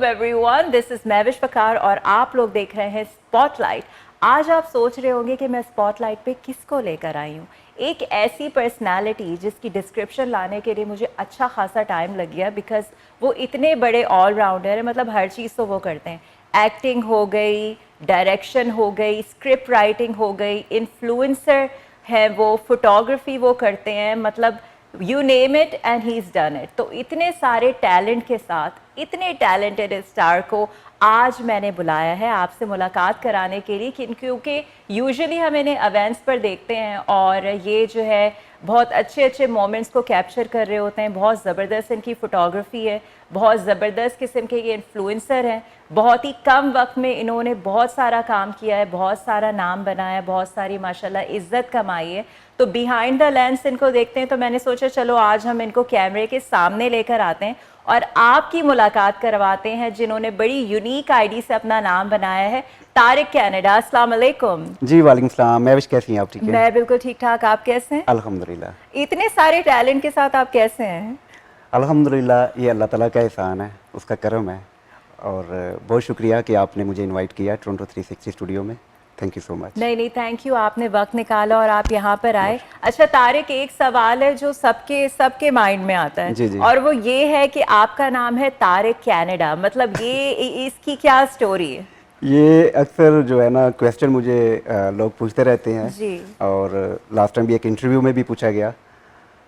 Everyone, this is Mahwish फकार और आप लोग देख रहे हैं स्पॉटलाइट। आज आप सोच रहे होंगे कि मैं स्पॉटलाइट पे किसको लेकर आई हूँ। एक ऐसी पर्सनालिटी जिसकी डिस्क्रिप्शन लाने के लिए मुझे अच्छा खासा टाइम लग गया, बिकॉज वो इतने बड़े ऑलराउंडर है, मतलब हर चीज़ तो वो करते हैं। एक्टिंग हो गई, डायरेक्शन हो गई, स्क्रिप्ट राइटिंग हो गई, इन्फ्लुएंसर है वो, फोटोग्राफी वो करते हैं, मतलब you name it and he is done it. तो इतने सारे टैलेंट के साथ इतने टैलेंटेड स्टार को आज मैंने बुलाया है आपसे मुलाकात कराने के लिए, क्योंकि यूजुअली हम इन्हें इवेंट्स पर देखते हैं और ये जो है बहुत अच्छे अच्छे मोमेंट्स को कैप्चर कर रहे होते हैं। बहुत ज़बरदस्त इनकी फ़ोटोग्राफी है, बहुत ज़बरदस्त किस्म के ये इन्फ्लुएंसर हैं। बहुत ही कम वक्त में इन्होंने बहुत सारा काम किया है, बहुत सारा नाम बनाया, बहुत सारी माशाल्लाह इज़्ज़त कमाई है। तो बिहाइंड द लेंस इनको देखते हैं, तो मैंने सोचा चलो आज हम इनको कैमरे के सामने लेकर आते हैं और आपकी मुलाकात करवाते हैं जिन्होंने बड़ी यूनिक आईडी से अपना नाम बनाया है। तारिक कैनेडा, अस्सलाम वालेकुम। जी वालेकुम सलाम। महविश कैसी हैं आप? ठीक है, मैं बिल्कुल ठीक ठाक, आप कैसे हैं? अल्हम्दुलिल्लाह। इतने सारे टैलेंट के साथ आप कैसे हैं? अल्हम्दुलिल्लाह, ये अल्लाह ताला का एहसान है, उसका करम है। और बहुत शुक्रिया कि आपने मुझे इनवाइट किया टोरंटो 360 स्टूडियो में। Thank you so much. नहीं नहीं, थैंक यू, आपने वक्त निकाला और आप यहाँ पर आए। अच्छा तारिक, एक सवाल है जो सबके माइंड में आता है। जी जी। और वो ये है कि आपका नाम है तारिक कैनेडा, मतलब ये इसकी क्या स्टोरी है? ये अक्सर जो है ना क्वेश्चन मुझे लोग पूछते रहते हैं जी। और लास्ट टाइम भी एक इंटरव्यू में भी पूछा गया,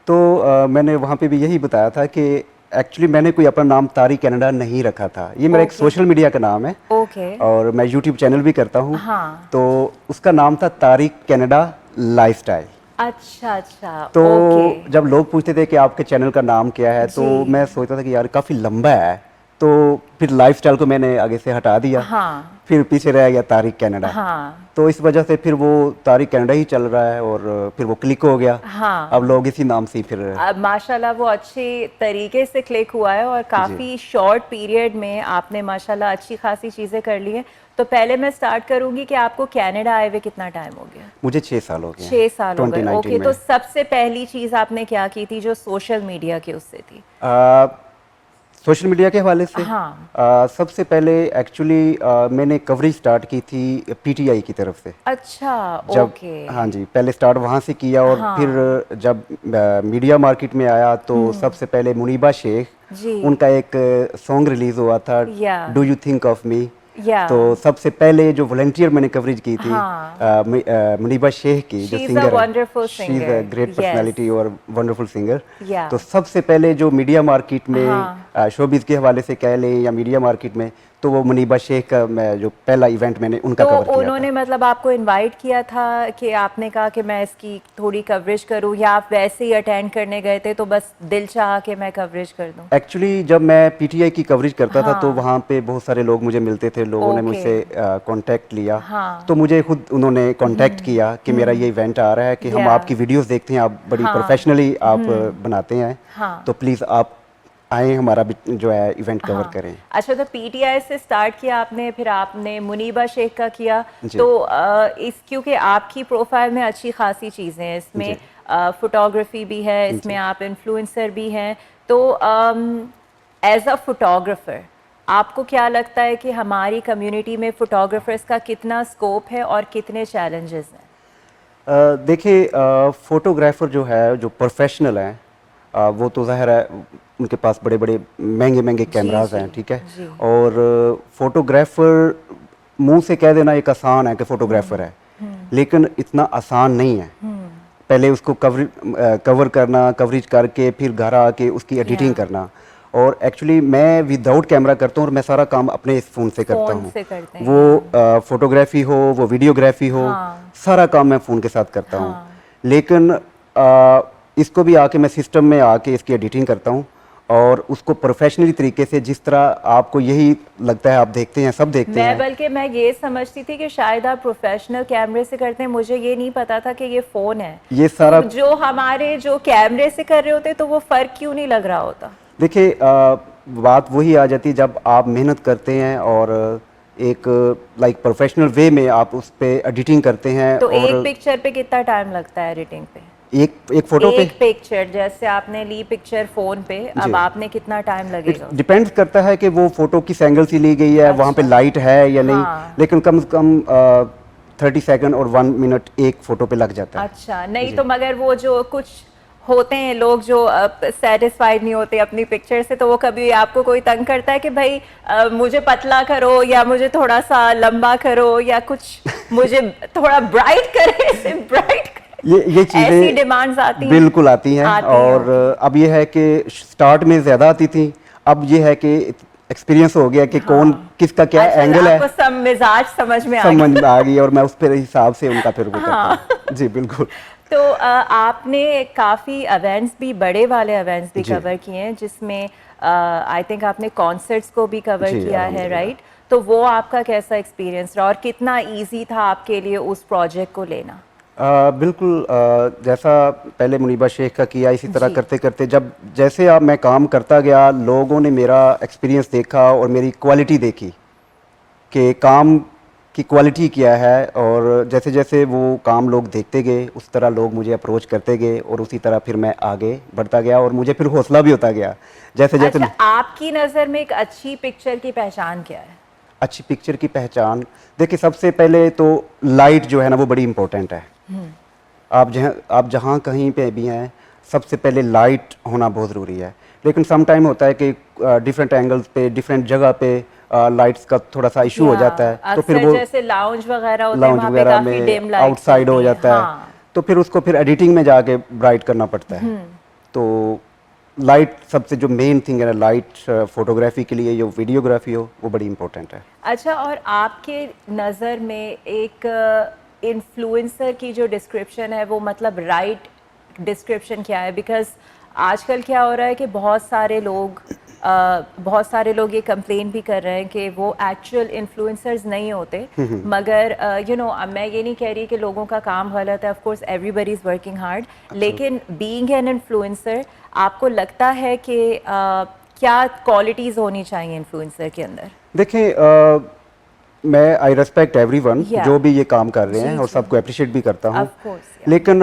तो मैंने वहाँ पे भी यही बताया था कि एक्चुअली मैंने कोई अपना नाम तारिक कैनेडा नहीं रखा था। ये मेरा एक सोशल मीडिया का नाम है। और मैं यूट्यूब चैनल भी करता हूँ। हाँ। तो उसका नाम था तारिक कैनेडा लाइफस्टाइल। अच्छा अच्छा। तो जब लोग पूछते थे कि आपके चैनल का नाम क्या है, तो मैं सोचता था कि यार काफ़ी लंबा है, तो फिर लाइफस्टाइल को मैंने आगे से हटा दिया। हाँ। फिर पीछे रह गया तारिक कैनेडा। हाँ। तो इस वजह से फिर वो तारिक कैनेडा ही चल रहा है और फिर वो क्लिक हो गया। हाँ। अब लोग इसी नाम से फिर माशाल्लाह वो अच्छे तरीके से क्लिक हुआ है और काफ़ी शॉर्ट पीरियड में आपने माशाल्लाह अच्छी खासी चीज़ें कर ली हैं। तो पहले मैं स्टार्ट करूंगी कि आपको कनाडा आए हुए कितना टाइम हो गया? मुझे 6 साल हो गए। 6 साल हो गए। 2019 ओके, में। तो सबसे पहली चीज़ आपने क्या की थी जो सोशल मीडिया के उससे थी? सोशल मीडिया के हवाले से सबसे पहले एक्चुअली मैंने कवरेज स्टार्ट की थी पीटीआई की तरफ से। अच्छा, ओके। हाँ जी, पहले स्टार्ट वहाँ से किया और फिर जब मीडिया मार्केट में आया तो सबसे पहले मुनीबा शेख, उनका एक सॉन्ग रिलीज हुआ था, do you think of me. तो सबसे पहले जो वॉलंटियर मैंने कवरेज की थी मुनीबा शेख की, जो सिंगर है, she is a great personality और वंडरफुल सिंगर। तो सबसे पहले जो मीडिया मार्केट में शोबिज के हवाले से कह लें या मीडिया मार्केट में, तो वो मुनीबा शेख का जो पहला इवेंट मैंने उनका कवर किया था। उन्होंने मतलब आपको इनवाइट किया था कि आपने कहा कि मैं इसकी थोड़ी कवरेज करूं, या आप वैसे ही अटेंड करने गए थे तो बस दिल चाहा कि मैं कवरेज कर दूं? एक्चुअली जब मैं पीटीआई की कवरेज करता था तो वहाँ पे बहुत सारे लोग मुझे मिलते थे, लोगों ने मुझसे कांटेक्ट लिया। तो मुझे खुद उन्होंने कांटेक्ट किया कि मेरा ये इवेंट आ रहा है, कि हम आपकी वीडियोस देखते हैं, आप बड़ी प्रोफेशनली आप बनाते हैं, तो प्लीज़ आप आए, हमारा जो है इवेंट कवर करें। अच्छा, तो पीटीआई से स्टार्ट किया आपने, फिर आपने मुनीबा शेख का किया। तो इस क्योंकि आपकी प्रोफाइल में अच्छी खासी चीज़ें हैं, इसमें फोटोग्राफी भी है, इसमें आप इन्फ्लुएंसर भी हैं, तो एज अ फोटोग्राफर आपको क्या लगता है कि हमारी कम्युनिटी में फोटोग्राफर्स का कितना स्कोप है और कितने चैलेंजेस हैं? देखिए, फोटोग्राफर जो है, जो प्रोफेशनल हैं, वो तो ज़ाहिर है उनके पास बड़े बड़े महंगे महंगे कैमराज हैं, ठीक है। और फोटोग्राफर मुंह से कह देना एक आसान है कि फोटोग्राफर है, लेकिन इतना आसान नहीं है। पहले उसको कवर करना, कवरेज करके फिर घर आके उसकी एडिटिंग करना। और एक्चुअली मैं विदाउट कैमरा करता हूँ और मैं सारा काम अपने इस फ़ोन से करता हूँ। वो फोटोग्राफी हो, वो वीडियोग्राफी हो, सारा काम मैं फ़ोन के साथ करता हूँ। लेकिन इसको भी आके मैं सिस्टम में आके इसकी एडिटिंग करता हूँ और उसको प्रोफेशनली तरीके से, जिस तरह आपको यही लगता है आप देखते हैं, सब देखते हैं। बल्कि मैं ये समझती थी कि शायद आप प्रोफेशनल कैमरे से करते हैं, मुझे ये नहीं पता था कि ये फ़ोन है। ये सारा तो जो हमारे जो कैमरे से कर रहे होते तो वो फ़र्क क्यों नहीं लग रहा होता? देखिए, बात वही आ जाती है जब आप मेहनत करते हैं और एक लाइक प्रोफेशनल वे में आप उस पे एडिटिंग करते हैं। तो और एक पिक्चर पे कितना टाइम लगता है एडिटिंग पे? एक फोटो पे एक पिक्चर जैसे आपने ली पिक्चर फोन पे, जी। अब आपने कितना टाइम लगेगा? डिपेंड्स करता है कि वो फोटो किस एंगल से ली गई है, वहाँ पे अच्छा। लाइट है या नहीं, हाँ। लेकिन कम से कम 30 सेकंड और 1 मिनट एक फोटो पे लग जाता है। अच्छा, नहीं जी। तो मगर वो जो कुछ होते हैं लोग जो सेटिस्फाइड नहीं होते अपनी पिक्चर से, तो वो कभी आपको कोई तंग करता है कि भाई मुझे पतला करो या मुझे थोड़ा सा लंबा करो या कुछ मुझे थोड़ा ब्राइट करे से ब्राइट ये ऐसी चीज़ें डिमांड्स आती हैं? बिल्कुल आती हैं। आती हैं, और ओके। अब ये है कि स्टार्ट में ज़्यादा आती थी, अब ये है कि एक्सपीरियंस हो गया कि कौन किसका क्या अच्छा, एंगल आपको है, सब मिजाज समझ में आ समझ गया। में आ गई और मैं उस पर हिसाब से उनका फिर वो हाँ। करता हूँ। जी बिल्कुल। तो आपने काफ़ी इवेंट्स भी, बड़े वाले इवेंट्स भी जी। कवर किए हैं, जिसमें आई थिंक आपने कॉन्सर्ट्स को भी कवर जी, किया है, अल्हम्दुलिल्लाह। राइट? तो वो आपका कैसा एक्सपीरियंस रहा और कितना इजी था आपके लिए उस प्रोजेक्ट को लेना? बिल्कुल, जैसा पहले मुनीबा शेख का किया, इसी तरह जी। करते करते जब जैसे अब मैं काम करता गया, लोगों ने मेरा एक्सपीरियंस देखा और मेरी क्वालिटी देखी कि काम की क्वालिटी क्या है, और जैसे जैसे वो काम लोग देखते गए उस तरह लोग मुझे अप्रोच करते गए और उसी तरह फिर मैं आगे बढ़ता गया और मुझे फिर हौसला भी होता गया जैसे जैसे। अच्छा, आपकी नज़र में एक अच्छी पिक्चर की पहचान क्या है? अच्छी पिक्चर की पहचान, देखिए सबसे पहले तो लाइट जो है ना वो बड़ी इंपॉर्टेंट है। आप जहाँ कहीं पे भी हैं, सबसे पहले लाइट होना बहुत ज़रूरी है। लेकिन सम टाइम होता है कि डिफरेंट एंगल्स पे, डिफरेंट जगह पे लाइट्स का थोड़ा सा इशू हो या जाता है, तो फिर अक्सर वो जैसे लाउंज वगैरह होते हैं लाउंज वहाँ पे वगैरह काफ़ी में डिम लाइट्स आउटसाइड हो होती हैं। जाता है, हाँ। तो फिर उसको फिर एडिटिंग में जाके ब्राइट करना पड़ता है। तो लाइट सबसे जो मेन थिंग है ना, लाइट फोटोग्राफी के लिए, जो वीडियोग्राफी हो, वो बड़ी इंपॉर्टेंट है। अच्छा, और आपके नज़र में एक इन्फ्लुएंसर की जो डिस्क्रिप्शन है वो मतलब राइट डिस्क्रिप्शन क्या है? बिकॉज आजकल क्या हो रहा है कि बहुत सारे लोग ये कंप्लेन भी कर रहे हैं कि वो एक्चुअल इन्फ्लुएंसर्स नहीं होते, मगर मैं ये नहीं कह रही कि लोगों का काम गलत है, of course everybody is working hard, लेकिन बीइंग एन इन्फ्लुएंसर आपको लगता है कि क्या क्वालिटीज़ होनी चाहिए इन्फ्लुएंसर के अंदर? देखें, मैं आई रेस्पेक्ट एवरीवन Yeah. जो भी ये काम कर रहे जी, हैं और जी। सबको अप्रिशिएट भी करता हूँ। Of course, yeah. लेकिन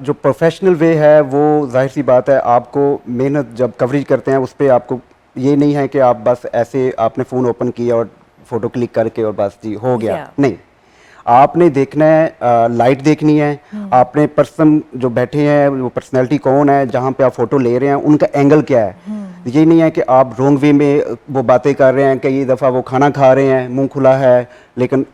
जो प्रोफेशनल वे है वो जाहिर सी बात है, आपको मेहनत जब कवरेज करते हैं उस पर आपको ये नहीं है कि आप बस ऐसे आपने फ़ोन ओपन किया और फ़ोटो क्लिक करके और बस जी हो गया, Yeah. नहीं। आपने देखना है, लाइट देखनी है, आपने पर्सन जो बैठे हैं वो पर्सनैलिटी कौन है, जहाँ पे आप फ़ोटो ले रहे हैं उनका एंगल क्या है। ये नहीं है कि आप रॉन्ग वे में वो बातें कर रहे हैं, कई दफ़ा वो खाना खा रहे हैं, मुंह खुला है, लेकिन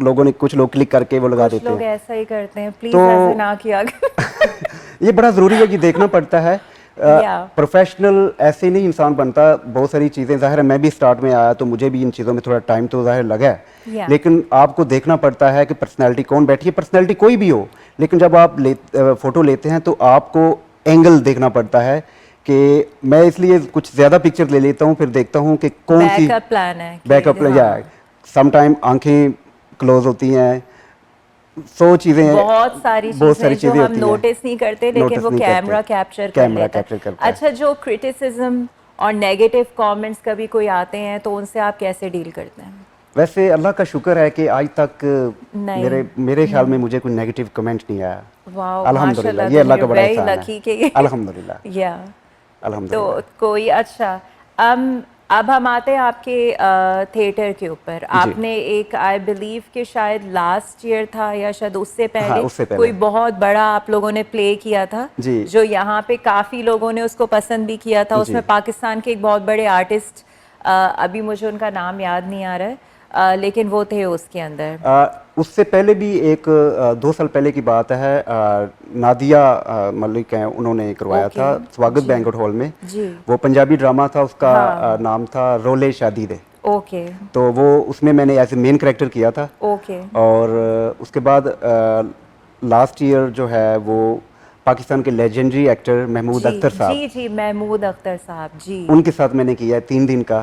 लोगों ने कुछ लोग क्लिक करके वो लगा कुछ देते लोग हैं। ऐसा ही करते हैं, प्लीज तो- ऐसे ना किया करो। ये बड़ा ज़रूरी है कि देखना पड़ता है। Yeah. प्रोफेशनल ऐसे नहीं इंसान बनता, बहुत सारी चीज़ें, ज़ाहिर है मैं भी स्टार्ट में आया तो मुझे भी इन चीज़ों में थोड़ा टाइम तो ज़ाहिर लगा है। Yeah. लेकिन आपको देखना पड़ता है कि पर्सनैलिटी कौन बैठी है, पर्सनैलिटी कोई भी हो, लेकिन जब आप फ़ोटो लेते हैं तो आपको एंगल देखना पड़ता है कि मैं इसलिए कुछ ज़्यादा पिक्चर ले लेता हूँ, फिर देखता हूँ कि कौन सी बैकअप प्लान है कि- बैकअप हाँ। या सम टाइम आंखें क्लोज होती हैं, 100 चीज़ें, बहुत सारी चीजें जो हम होती हैं। नोटिस नहीं करते, लेकिन Notice वो नहीं कैमरा करते। कैप्चर कर कैमरा लेता कैप्चर है। करता है। अच्छा, जो क्रिटिसिज्म और नेगेटिव कमेंट्स कभी कोई आते हैं तो उनसे आप कैसे डील करते हैं? वैसे अल्लाह का शुक्र है कि आज तक नहीं। मेरे ख्याल में मुझे कोई नेगेटिव कमेंट नहीं आया। वाओ, अल्हम्दुलिल्लाह, माशाल्लाह, ये अल्लाह का you're बड़ा very एहसान lucky है। कि ये अल्हम्दुलिल्लाह, या तो अल्हम्दुलिल्लाह। कोई अच्छा अब हम आते हैं आपके थिएटर के ऊपर। आपने एक, आई बिलीव कि शायद लास्ट ईयर था या शायद उससे पहले, उससे पहले। कोई बहुत बड़ा आप लोगों ने प्ले किया था, जी। जो यहाँ पे काफ़ी लोगों ने उसको पसंद भी किया था। जी। उसमें पाकिस्तान के एक बहुत बड़े आर्टिस्ट, अभी मुझे उनका नाम याद नहीं आ रहा है, लेकिन वो थे उसके अंदर। उससे पहले भी एक 2 साल पहले की बात है, नादिया मलिक हैं, उन्होंने करवाया ओके, था स्वागत जी। बैंक्वेट हॉल में। जी। वो पंजाबी ड्रामा था, उसका हाँ। नाम था रोले शादी दे। ओके। तो वो उसमें मैंने एज ए मेन कैरेक्टर किया था। ओके। और उसके बाद लास्ट ईयर जो है वो पाकिस्तान के लेजेंडरी एक्टर महमूद जी, अख्तर साहब, जी जी, महमूद अख्तर साहब, जी उनके साथ मैंने किया है 3 दिन का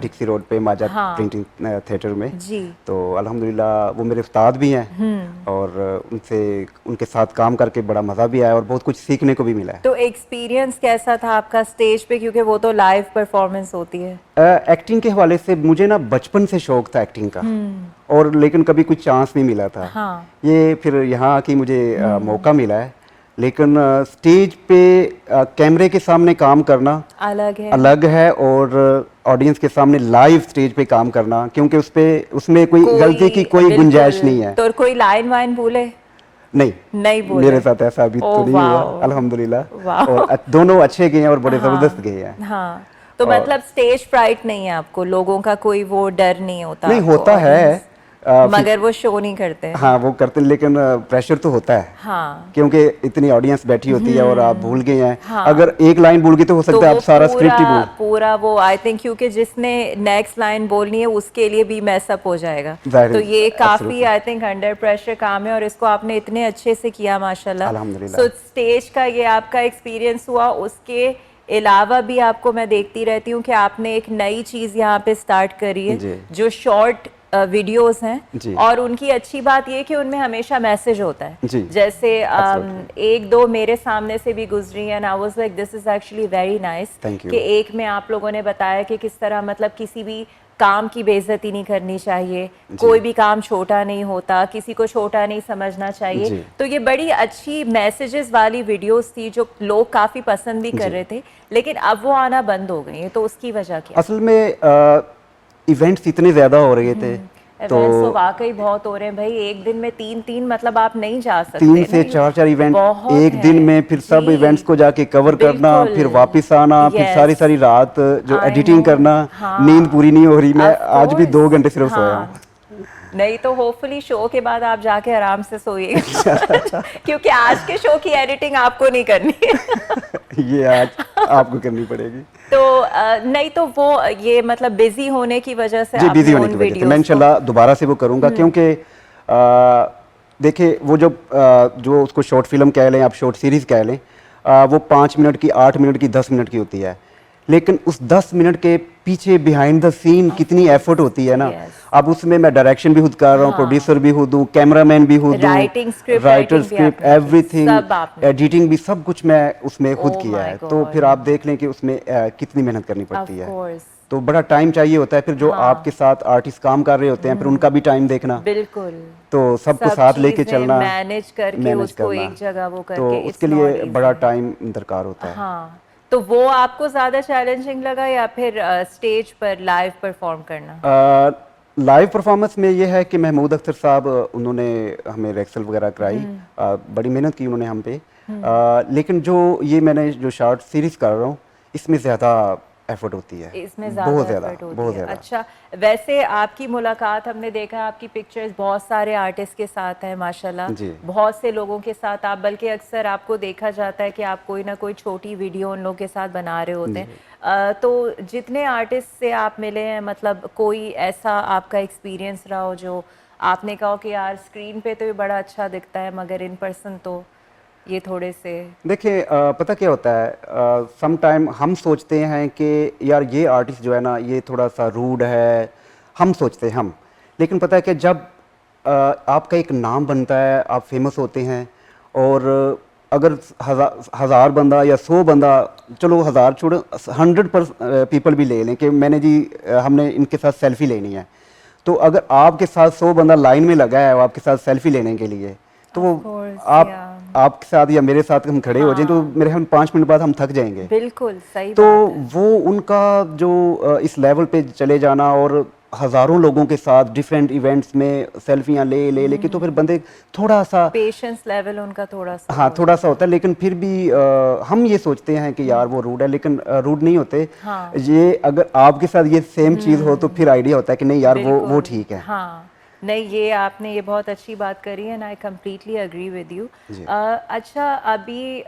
डिक्सी रोड पे माजा हाँ। प्रिंटिंग थिएटर में। जी। तो अल्हम्दुलिल्लाह वो मेरे उस्ताद भी हैं और उनके साथ काम करके बड़ा मज़ा भी आया और बहुत कुछ सीखने को भी मिला है। तो एक्सपीरियंस कैसा था आपका स्टेज पे, क्योंकि वो तो लाइव परफॉर्मेंस होती है? एक्टिंग के हवाले से मुझे ना बचपन से शौक था एक्टिंग का, और लेकिन कभी कुछ चांस नहीं मिला था। हाँ। ये फिर यहाँ आके मुझे मौका मिला है, लेकिन स्टेज पे कैमरे के सामने काम करना अलग है और ऑडियंस के सामने लाइव स्टेज पे काम करना, क्योंकि उसमें कोई गलती की कोई गुंजाइश नहीं है। तो कोई लाइन वाइन भूले? नहीं बोले। मेरे साथ ऐसा अभी तो नहीं हुआ, अल्हम्दुलिल्लाह। और दोनों अच्छे गए हैं और बड़े जबरदस्त गए हैं। हाँ, तो मतलब स्टेज फ्राइट नहीं है आपको, लोगों का कोई वो डर नहीं होता? नहीं होता है, मगर वो शो नहीं करते। हाँ वो करते हैं, लेकिन प्रेशर तो होता है। हाँ, क्योंकि इतनी ऑडियंस बैठी होती है और आप भूल गए हैं। हाँ, अगर एक लाइन भूल गई तो हो सकता है आप सारा स्क्रिप्ट ही भूल। पूरा वो आई थिंक, क्योंकि जिसने नेक्स्ट लाइन बोलनी है उसके लिए भी मैसअप हो जाएगा। तो ये काफी आई थिंक अंडर प्रेशर काम है और इसको आपने इतने अच्छे से किया माशाल्लाह। अल्हम्दुलिल्लाह। सो स्टेज का ये आपका एक्सपीरियंस हुआ, उसके अलावा भी आपको मैं देखती रहती हूँ कि आपने एक नई चीज़ यहाँ पे स्टार्ट करी है जो शॉर्ट वीडियोस हैं, और उनकी अच्छी बात ये कि उनमें हमेशा मैसेज होता है। जैसे एक दो मेरे सामने से भी गुजरी and I was like this is actually very nice कि एक में आप लोगों ने बताया कि किस तरह मतलब किसी भी काम की बेइज्जती नहीं करनी चाहिए, कोई भी काम छोटा नहीं होता, किसी को छोटा नहीं समझना चाहिए। तो ये बड़ी अच्छी मैसेजेस वाली वीडियोस थी जो लोग काफ़ी पसंद भी कर रहे थे, लेकिन अब वो आना बंद हो गई है, तो उसकी वजह क्या? असल में इवेंट्स इतने ज़्यादा हो रहे थे तो वाकई बहुत हो रहे हैं भाई, एक दिन में तीन मतलब आप नहीं जा सकते, 3 से 4 इवेंट एक दिन में, फिर सब इवेंट्स को जाके कवर करना, फिर वापस आना, फिर सारी रात जो एडिटिंग करना, नींद पूरी नहीं हो रही। मैं आज भी 2 घंटे सिर्फ सोया हूँ। नहीं तो होपफुली शो के बाद आप जाके आराम से सोइएगा क्योंकि आज के शो की एडिटिंग आपको नहीं करनी है ये आज आपको करनी पड़ेगी। तो नहीं तो वो ये मतलब बिजी होने की वजह से जी, बिजी होने की वजह से मैं इंशाल्लाह दोबारा से वो करूँगा, क्योंकि देखिए वो जो उसको शॉर्ट फिल्म कह लें, आप शॉर्ट सीरीज़ कह लें, वो 5 मिनट की, 8 मिनट की, 10 मिनट की होती है, लेकिन उस 10 मिनट के पीछे बिहाइंड द सीन कितनी एफर्ट होती है ना। अब उसमें मैं डायरेक्शन भी खुद कर रहा हूँ, प्रोड्यूसर भी खुद हूँ, कैमरामैन भी खुद हूँ, राइटर, स्क्रिप्ट, एवरीथिंग, एडिटिंग भी, सब कुछ मैं उसमें खुद किया है। तो फिर आप देख लें कि उसमें कितनी मेहनत करनी पड़ती है, तो बड़ा टाइम चाहिए होता है। फिर जो आपके साथ आर्टिस्ट काम कर रहे होते हैं, फिर उनका भी टाइम देखना, बिल्कुल, तो सबको साथ लेके चलना, मैनेज करके उसको एक जगह वो करके, तो उसके लिए बड़ा टाइम दरकार होता है। हाँ, तो वो आपको ज़्यादा चैलेंजिंग लगा या फिर स्टेज पर लाइव परफॉर्म करना? लाइव परफॉर्मेंस में ये है कि महमूद अख्तर साहब उन्होंने हमें रेक्सल वगैरह कराई, बड़ी मेहनत की उन्होंने हम पे, लेकिन जो ये मैंने जो शॉर्ट सीरीज़ कर रहा हूँ इसमें ज़्यादा एफर्ट होती है, इसमें बहुत ज़्यादा। अच्छा, वैसे आपकी मुलाकात हमने देखा, आपकी पिक्चर्स बहुत सारे आर्टिस्ट के साथ हैं माशाल्लाह, बहुत से लोगों के साथ आप, बल्कि अक्सर आपको देखा जाता है कि आप कोई ना कोई छोटी वीडियो उन लोगों के साथ बना रहे होते हैं। तो जितने आर्टिस्ट से आप मिले हैं, मतलब कोई ऐसा आपका एक्सपीरियंस रहा हो जो आपने कहा कि यार स्क्रीन पे तो ये बड़ा अच्छा दिखता है मगर इन पर्सन तो ये थोड़े से? देखिए पता क्या होता है, सम टाइम हम सोचते हैं कि यार ये आर्टिस्ट जो है ना ये थोड़ा सा रूड है, हम सोचते हैं लेकिन पता है कि जब आपका एक नाम बनता है, आप फेमस होते हैं, और अगर हज़ार बंदा या 100 बंदा, चलो 1000 छोड़ो, 100 पीपल भी ले लें कि मैंने जी हमने इनके साथ सेल्फी लेनी है, तो अगर आपके साथ 100 बंदा लाइन में लगा है आपके साथ सेल्फी लेने के लिए, तो वो आपके साथ या मेरे साथ हम खड़े हो जाएं तो मेरे हम 5 मिनट बाद हम थक जाएंगे। बिल्कुल सही तो बात है। वो उनका जो इस लेवल पे चले जाना और हज़ारों लोगों के साथ डिफरेंट इवेंट्स में सेल्फियां ले के, तो फिर बंदे थोड़ा सा पेशेंस लेवल उनका थोड़ा सा, हाँ थोड़ा सा होता है, लेकिन फिर भी हम ये सोचते हैं कि यार वो रूड है, लेकिन रूड नहीं होते। ये अगर आपके साथ ये सेम चीज़ हो तो फिर आइडिया होता है कि नहीं यार वो ठीक है। हाँ नहीं, ये आपने ये बहुत अच्छी बात करी है, ना I completely agree with you. अच्छा, अभी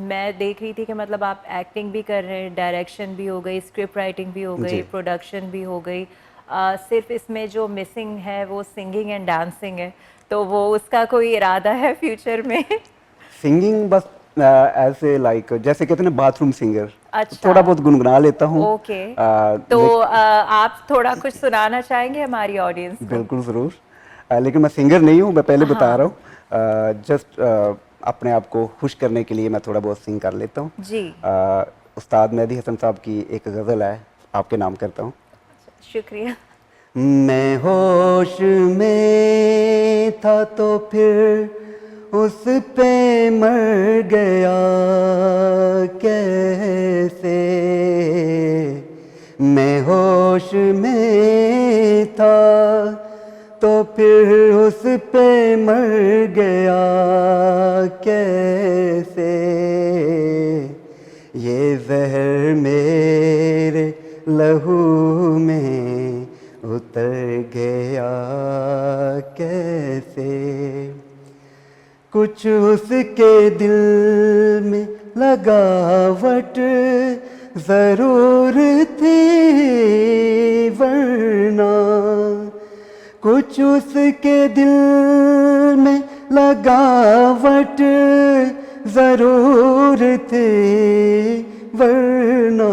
मैं देख रही थी कि मतलब आप एक्टिंग भी कर रहे हैं, डायरेक्शन भी हो गई, स्क्रिप्ट राइटिंग भी हो गई, प्रोडक्शन भी हो गई, सिर्फ इसमें जो मिसिंग है वो सिंगिंग एंड डांसिंग है, तो वो उसका कोई इरादा है फ्यूचर में? सिंगिंग बस ऐसे लाइक जैसे कहते हैं ना बाथरूम सिंगर, अच्छा, थोड़ा बहुत गुनगुना लेता हूँ। ओके, तो आप थोड़ा कुछ सुनाना चाहेंगे हमारी ऑडियंस को? बिल्कुल ज़रूर, लेकिन मैं सिंगर नहीं हूँ, मैं पहले बता रहा हूँ, जस्ट अपने आप को खुश करने के लिए मैं थोड़ा बहुत सिंग कर लेता हूँ जी। उस्ताद मेहदी हसन साहब की एक गज़ल है, आपके नाम करता हूँ। शुक्रिया। मैं होश में था तो फिर उस पे मर गया कैसे, मैं होश में था तो फिर उस पे मर गया कैसे, ये जहर मेरे लहू में उतर गया कैसे, कुछ उसके दिल में लगावट जरूर थी वरना, कुछ उसके दिल में लगावट जरूर थी वरना,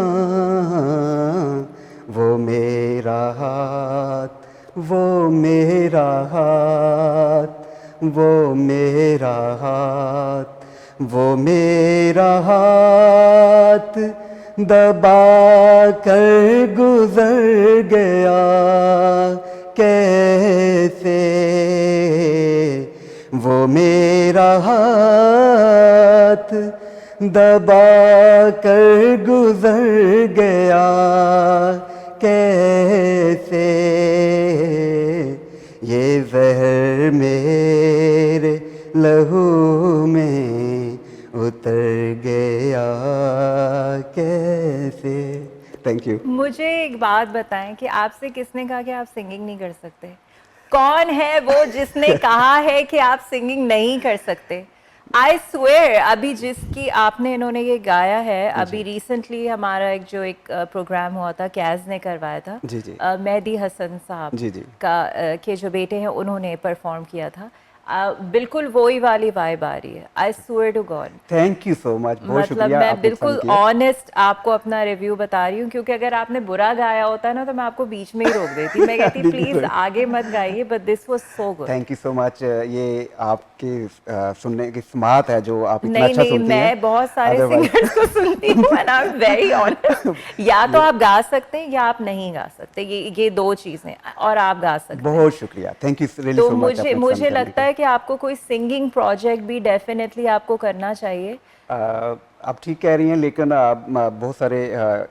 वो मेरा हाथ, वो मेरा हाथ, वो मेरा हाथ, वो मेरा हाथ दबा कर गुजर गया कैसे, वो मेरा हाथ दबा कर गुजर गया कैसे, ये जहर मेरे लहू में उतर गया कैसे। Thank you. मुझे एक बात बताएं कि आपसे किसने कहा कि आप सिंगिंग नहीं कर सकते? कौन है वो जिसने कहा है कि आप सिंगिंग नहीं कर सकते? आई स्वेयर, अभी जिसकी आपने इन्होंने ये गाया है, अभी रिसेंटली हमारा एक प्रोग्राम हुआ था, कैज ने करवाया था, जी जी मेहदी हसन साहब जी जी का के जो बेटे हैं उन्होंने परफॉर्म किया था। बिल्कुल वही वाली वाइब आ रही है, I swear to God. Thank you so much, बहुत मतलब शुक्रिया। मैं आपने बिल्कुल पसंद किया। ऑनेस्ट आपको अपना रिव्यू बता रही हूँ, क्योंकि अगर आपने बुरा गाया होता ना तो मैं आपको बीच में ही रोक देती, मैं कहती प्लीज आगे मत गाइए, but this was so good. Thank you so much. ये आपके सुनने की स्मार्ट है जो आप इतना नहीं अच्छा नहीं, सुनती हैं। मैं बहुत सारे Otherwise- सिंगर्स को सुनती हूँ and I am very honest. या तो आप गा सकते हैं या आप नहीं गा सकते, ये दो चीजें, और आप गा सकते हैं। बहुत शुक्रिया, थैंक यू रियली तो सो मच। मुझे लगता है कि आपको कोई सिंगिंग प्रोजेक्ट भी डेफिनेटली आपको करना चाहिए। आप ठीक कह रही हैं, लेकिन बहुत सारे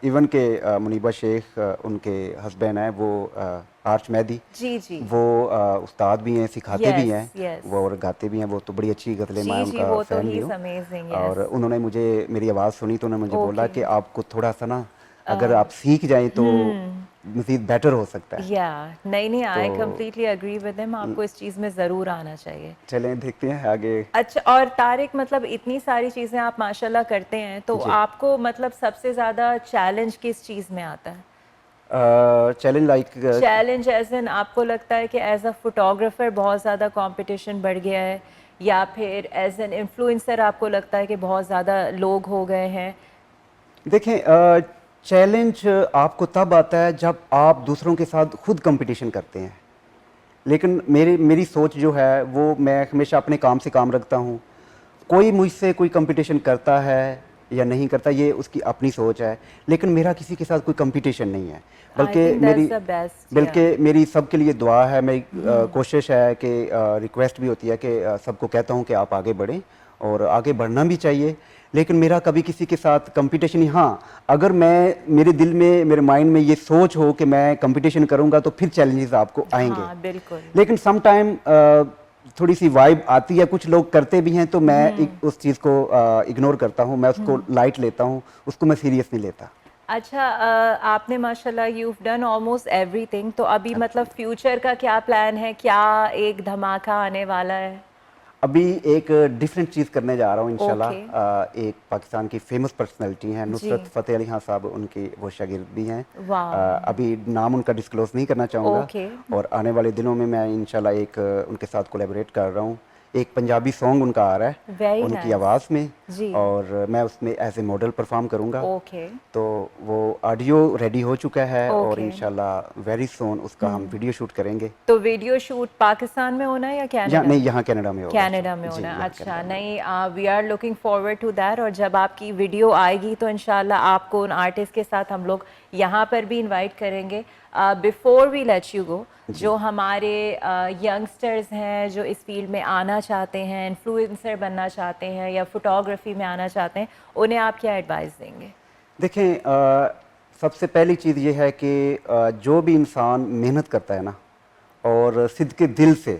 इवन के मुनीबा शेख उनके हस्बैंड हैं, वो आर्च मेहदी, जी जी वो उस्ताद भी हैं, सिखाते भी हैं, यस वो और गाते भी हैं। वो तो बड़ी अच्छी गज़लें, मैं जी जी, उनका वो तो फ़ैन भी ही हूँ। अमेजिंग। और उन्होंने मुझे मेरी आवाज़ सुनी तो उन्होंने मुझे बोला Okay. कि आपको थोड़ा सा ना, अगर आप सीख जाएं तो मज़ीद बेटर हो सकता है। या नहीं, आई तो कंप्लीटली एग्री विद हिम, आपको इस चीज़ में ज़रूर आना चाहिए। चलें देखते हैं आगे। अच्छा, और तारिक, मतलब इतनी सारी चीज़ें आप माशाल्लाह करते हैं, तो जी। आपको मतलब सबसे ज़्यादा चैलेंज किस चीज़ में आता है? Challenge like challenge as an, आपको लगता है कि एज अ फोटोग्राफर बहुत ज़्यादा कंपटीशन बढ़ गया है, या फिर एज एन इन्फ्लुएंसर आपको लगता है कि बहुत ज़्यादा लोग हो गए हैं? देखें, चैलेंज आपको तब आता है जब आप दूसरों के साथ खुद कंपटीशन करते हैं। लेकिन मेरी सोच जो है वो, मैं हमेशा अपने काम से काम रखता हूँ। कोई मुझसे कोई कंपटीशन करता है या नहीं करता, ये उसकी अपनी सोच है, लेकिन मेरा किसी के साथ कोई कंपटीशन नहीं है। आई बल्कि थिंक दैट्स द बेस्ट। मेरी सबके लिए दुआ है, मेरी कोशिश है कि रिक्वेस्ट भी होती है कि सबको कहता हूँ कि आप आगे बढ़ें, और आगे बढ़ना भी चाहिए। लेकिन मेरा कभी किसी के साथ कंपटीशन, हाँ, अगर मेरे दिल में, मेरे माइंड में ये सोच हो कि मैं कंपटीशन करूँगा तो फिर चैलेंजेस आपको आएंगे। हाँ बिल्कुल। लेकिन सम टाइम थोड़ी सी वाइब आती है, कुछ लोग करते भी हैं तो मैं उस चीज़ को इग्नोर करता हूँ, मैं उसको लाइट लेता हूँ, उसको मैं सीरियस नहीं लेता। अच्छा, आपने माशाल्लाह यू डन ऑलमोस्ट एवरीथिंग, तो अभी मतलब फ्यूचर का क्या प्लान है? क्या एक धमाका आने वाला है? अभी एक डिफरेंट चीज़ करने जा रहा हूँ इंशाल्लाह। Okay. एक पाकिस्तान की फेमस पर्सनैलिटी हैं, नुसरत जी। फ़तेह अली खान साहब, उनकी वो शागिर्द भी हैं। वाह। अभी नाम उनका डिस्क्लोज नहीं करना चाहूँगा। Okay. और आने वाले दिनों में मैं इंशाल्लाह एक उनके साथ कोलैबोरेट कर रहा हूँ। एक पंजाबी सॉन्ग उनका आ रहा है Very उनकी nice. आवाज़ में, जी। और मैं उसमें एज ए मॉडल परफॉर्म करूँगा। ओके। तो वो ऑडियो रेडी हो चुका है, और Okay. इंशाल्लाह वेरी सून उसका हम वीडियो शूट करेंगे। तो वीडियो शूट पाकिस्तान में होना है या कनाडा? नहीं, यहाँ कनाडा में होगा। कनाडा में जी, होना है, यहाँ अच्छा। कनाडा में। नहीं, we are looking forward to that, और जब आपकी वीडियो आएगी तो इंशाल्लाह आपको उन आर्टिस्ट के साथ हम लोग यहाँ पर भी इनवाइट करेंगे। Before we let you go, जो हमारे यंगस्टर्स हैं जो इस फील्ड में आना चाहते हैं, इन्फ्लुएंसर बनना चाहते हैं या फोटोग्राफी में आना चाहते हैं, उन्हें आप क्या एडवाइस देंगे? देखें, सबसे पहली चीज़ ये है कि जो भी इंसान मेहनत करता है ना, और सिद्ध के दिल से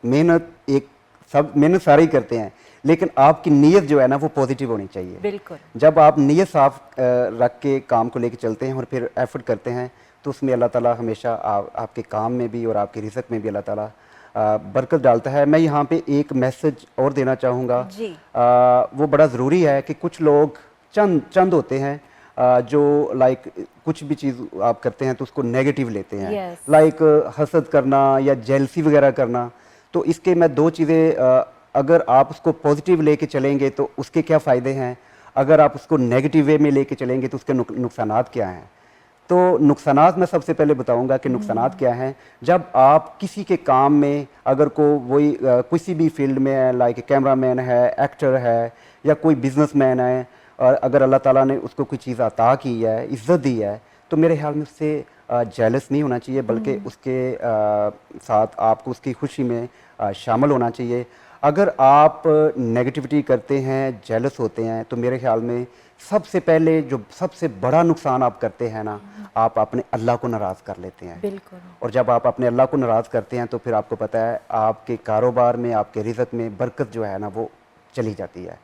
मेहनत, एक सब मेहनत सारे ही करते हैं, लेकिन आपकी नीयत जो है ना वो पॉजिटिव होनी चाहिए। बिल्कुल। जब आप नीयत साफ रख के काम को लेके चलते हैं और फिर एफर्ट करते हैं, तो उसमें अल्लाह ताला हमेशा आपके काम में भी और आपके रिज़्क में भी अल्लाह ताला बरकत डालता है। मैं यहाँ पे एक मैसेज और देना चाहूँगा जी। वो बड़ा ज़रूरी है कि कुछ लोग चंद होते हैं जो लाइक कुछ भी चीज़ आप करते हैं तो उसको नेगेटिव लेते हैं। Yes. लाइक हसद करना या जेलसी वगैरह करना। तो इसके मैं दो चीज़ें, अगर आप उसको पॉजिटिव लेके चलेंगे तो उसके क्या फ़ायदे हैं, अगर आप उसको नेगेटिव वे में लेके चलेंगे तो उसके नुकसानात क्या हैं। तो नुकसानात मैं सबसे पहले बताऊंगा कि नुकसानात क्या हैं। जब आप किसी के काम में, अगर वही किसी भी फील्ड में है, लाइक कैमरामैन है, एक्टर है या कोई बिजनेसमैन है, और अगर अल्लाह ताला ने उसको कोई चीज़ अता की है, इज़्ज़त दी है, तो मेरे ख्याल में उससे जेलस नहीं होना चाहिए, बल्कि उसके साथ आपको उसकी खुशी में शामिल होना चाहिए। अगर आप नेगेटिविटी करते हैं, जेलस होते हैं, तो मेरे ख्याल में सबसे पहले जो सबसे बड़ा नुकसान आप करते हैं ना, आप अपने अल्लाह को नाराज़ कर लेते हैं। बिल्कुल। और जब आप अपने अल्लाह को नाराज़ करते हैं तो फिर आपको पता है आपके कारोबार में, आपके रिज़्क में बरकत जो है ना वो चली जाती है।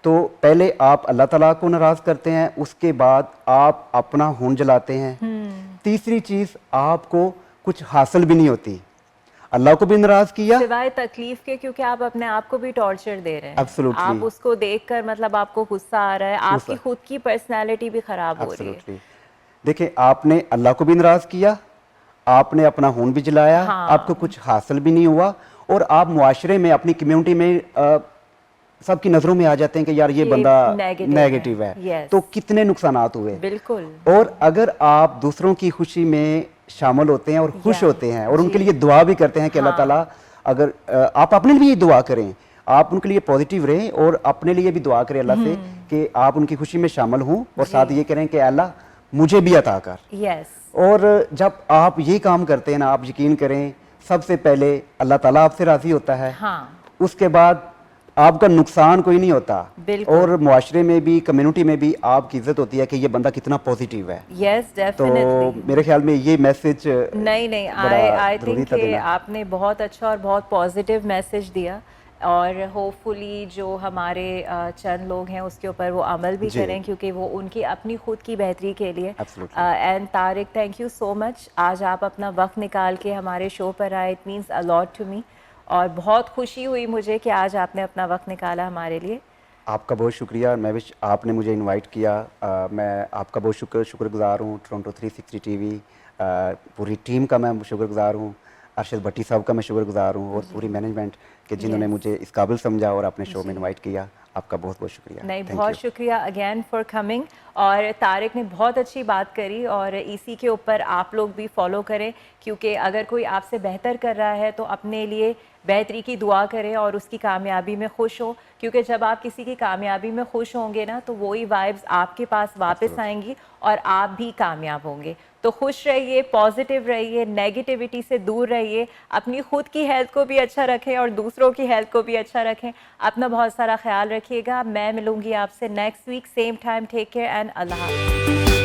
तो पहले आप अल्लाह ताला को नाराज़ करते हैं, उसके बाद आप अपना खून जलाते हैं। तीसरी चीज़, आपको कुछ हासिल भी नहीं होती, अल्लाह को भी नाराज़ किया सिवाय तकलीफ के, क्योंकि आप अपने आप को भी टॉर्चर दे रहे हैं। Absolutely. आप उसको देखकर मतलब आपको गुस्सा आ रहा है, आपकी खुद की पर्सनैलिटी भी खराब हो रही है। Absolutely. देखिए, आपने अल्लाह को भी नाराज़ किया, आपने अपना खून भी जलाया, हाँ। आपको कुछ हासिल भी नहीं हुआ, और आप मुआशरे में, अपनी कम्युनिटी में सबकी नज़रों में आ जाते हैं कि यार ये बंदा नेगेटिव है। Yes. तो कितने नुकसानात हुए। बिल्कुल। और अगर आप दूसरों की खुशी में शामिल होते हैं और खुश होते हैं और उनके लिए दुआ भी करते हैं कि अल्लाह ताला, अगर आप अपने लिए दुआ करें, आप उनके लिए पॉजिटिव रहें और अपने लिए भी दुआ करें अल्लाह से कि आप उनकी खुशी में शामिल हों, और साथ ये करें कि अल्लाह मुझे भी अता कर। यस। और जब आप ये काम करते हैं ना, आप यकीन करें, सबसे पहले अल्लाह ताला आपसे राज़ी होता है। हाँ। उसके बाद आपका नुकसान कोई नहीं होता, और मुआशरे में भी, कम्युनिटी में भी आपकी इज्जत होती है कि ये बंदा कितना पॉजिटिव है। Yes, definitely. तो मेरे ख्याल में ये मैसेज नहीं, आई थिंक आपने बहुत अच्छा और बहुत पॉजिटिव मैसेज दिया, और होपफुली जो हमारे चंद लोग हैं उसके ऊपर वो अमल भी करें, क्योंकि वो उनकी अपनी खुद की बेहतरी के लिए। And Tariq, thank you so much, आज आप अपना वक्त निकाल के हमारे शो पर आए। It means a lot to me, और बहुत खुशी हुई मुझे कि आज आपने अपना वक्त निकाला हमारे लिए। आपका बहुत शुक्रिया। मैं भी, आपने मुझे इनवाइट किया, मैं आपका बहुत शुक्रगुजार हूँ। टोरंटो 360 टीवी पूरी टीम का मैं शुक्रगुजार हूँ। अरशद भट्टी साहब का मैं शुक्रगुजार हूँ, और पूरी मैनेजमेंट के जिन्होंने मुझे इस काबिल समझा और अपने शो में इनवाइट किया। आपका बहुत बहुत शुक्रिया। नहीं, बहुत शुक्रिया अगेन फॉर कमिंग। और तारिक ने बहुत अच्छी बात करी, और इसी के ऊपर आप लोग भी फॉलो करें, क्योंकि अगर कोई आपसे बेहतर कर रहा है तो अपने लिए बेहतरी की दुआ करें और उसकी कामयाबी में खुश हो, क्योंकि जब आप किसी की कामयाबी में खुश होंगे ना, तो वही वाइब्स आपके पास वापस आएंगी और आप भी कामयाब होंगे। तो खुश रहिए, पॉजिटिव रहिए, नेगेटिविटी से दूर रहिए, अपनी खुद की हेल्थ को भी अच्छा रखें और दूसरों की हेल्थ को भी अच्छा रखें। अपना बहुत सारा ख्याल रखिएगा। मैं मिलूंगी आपसे next week same time. Take care and अल्लाह हाफ़िज़।